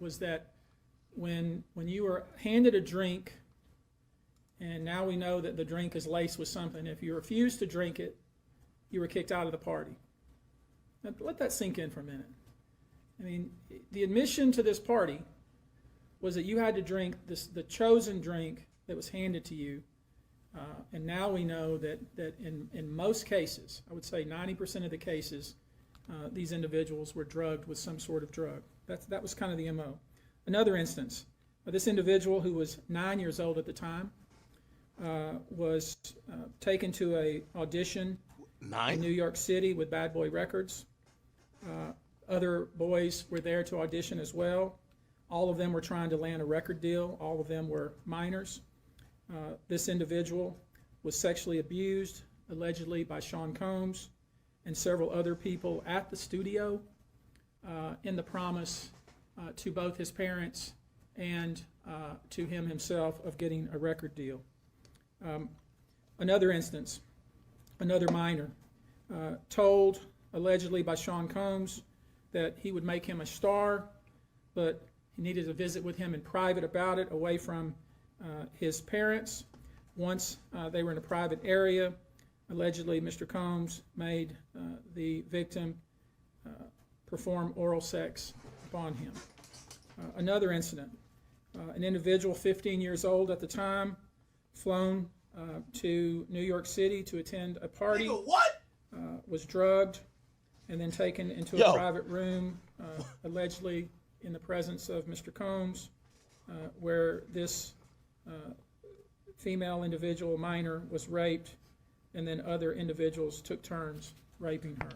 was that when you were handed a drink, and now we know that the drink is laced with something, if you refused to drink it, you were kicked out of the party. Now, let that sink in for a minute. I mean, the admission to this party was that you had to drink the chosen drink that was handed to you. And now we know that in most cases, I would say 90% of the cases, these individuals were drugged with some sort of drug. That was kind of the MO. Another instance, this individual who was 9 years old at the time was taken to a audition in New York City with Bad Boy Records. Other boys were there to audition as well. All of them were trying to land a record deal. All of them were minors. This individual was sexually abused, allegedly by Sean Combs and several other people at the studio in the promise to both his parents and to him himself of getting a record deal. Another instance, another minor, told allegedly by Sean Combs that he would make him a star, but he needed to visit with him in private about it, away from his parents. Once they were in a private area, allegedly Mr. Combs made the victim perform oral sex upon him. Another incident, an individual 15 years old at the time, flown to New York City to attend a party, was drugged, and then taken into a private room, allegedly in the presence of Mr. Combs, where this female individual, minor, was raped, and then other individuals took turns raping her.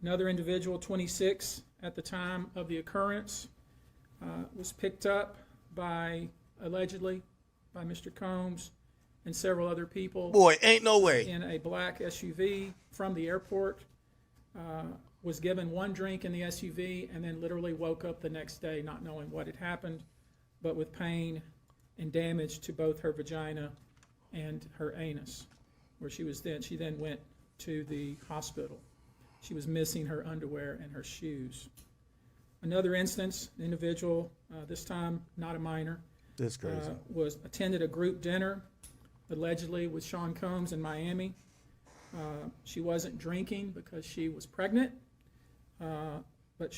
Another individual, 26 at the time of the occurrence, was picked up allegedly by Mr. Combs and several other people. Boy, ain't no way. In a black SUV from the airport, was given one drink in the SUV, and then literally woke up the next day not knowing what had happened, but with pain and damage to both her vagina and her anus, where she then went to the hospital. She was missing her underwear and her shoes. Another instance, an individual, this time not a minor, That's crazy. attended a group dinner, allegedly with Sean Combs in Miami. She wasn't drinking because she was pregnant, but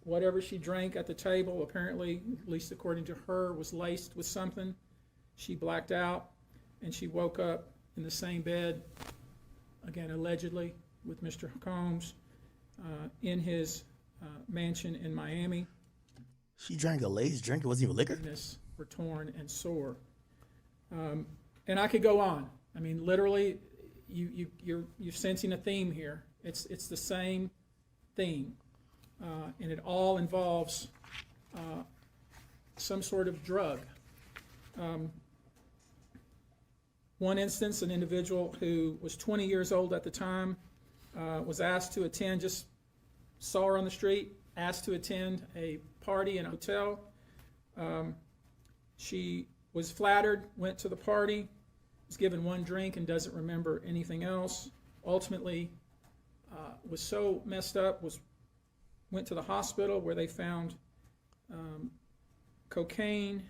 whatever she drank at the table, apparently, at least according to her, was laced with something. She blacked out, and she woke up in the same bed, again allegedly, with Mr. Combs in his mansion in Miami. She drank a laced drink. It wasn't even liquor. Were torn and sore, and I could go on. I mean, literally, you're sensing a theme here. It's the same theme, and it all involves some sort of drug. One instance, an individual who was 20 years old at the time was asked to attend, just saw her on the street, asked to attend a party in a hotel. She was flattered, went to the party, was given one drink and doesn't remember anything else. Ultimately, was so messed up, went to the hospital where they found cocaine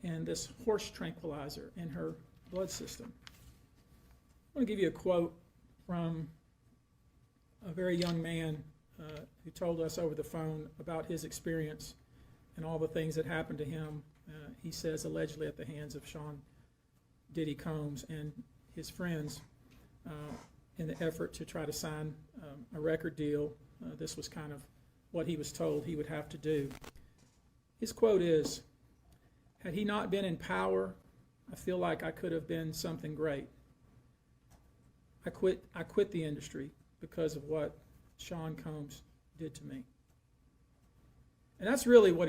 and this horse tranquilizer in her blood system. I want to give you a quote from a very young man who told us over the phone about his experience and all the things that happened to him. He says, allegedly at the hands of Sean Diddy Combs and his friends, in the effort to try to sign a record deal. This was kind of what he was told he would have to do. His quote is, "Had he not been in power, I feel like I could have been something great. I quit the industry because of what Sean Combs did to me." And that's really what